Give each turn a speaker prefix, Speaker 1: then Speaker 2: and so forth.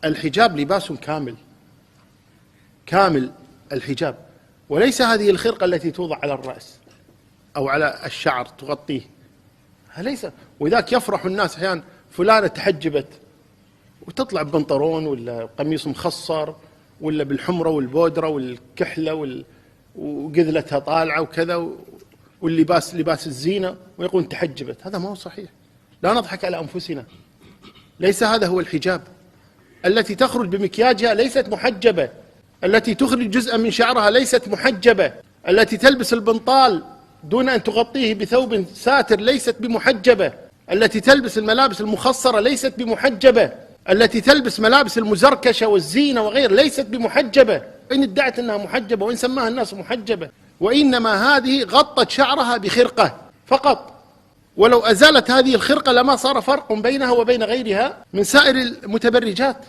Speaker 1: الحجاب لباس كامل، كامل الحجاب، وليس هذه الخرقة التي توضع على الرأس أو على الشعر تغطيه، ليس. وذاك يفرح الناس أحيانا فلانة تحجبت، وتطلع ببنطلون ولا قميص مخصر ولا بالحمرة والبودرة والكحلة وقذلتها طالعة وكذا، واللباس لباس الزينة، ويقول تحجبت. هذا ما هو صحيح، لا نضحك على أنفسنا، ليس هذا هو الحجاب. التي تخرج بمكياجها ليست محجبة، التي تخرج جزءا من شعرها ليست محجبة، التي تلبس البنطال دون أن تغطيه بثوب ساتر ليست بمحجبة، التي تلبس الملابس المخصرة ليست بمحجبة، التي تلبس ملابس المزركشة والزينة وغير ليست بمحجبة، إن ادعت أنها محجبة وإن سماها الناس محجبة، وإنما هذه غطت شعرها بخرقة فقط. ولو أزالت هذه الخرقة لما صار فرق بينها وبين غيرها من سائر المتبرجات.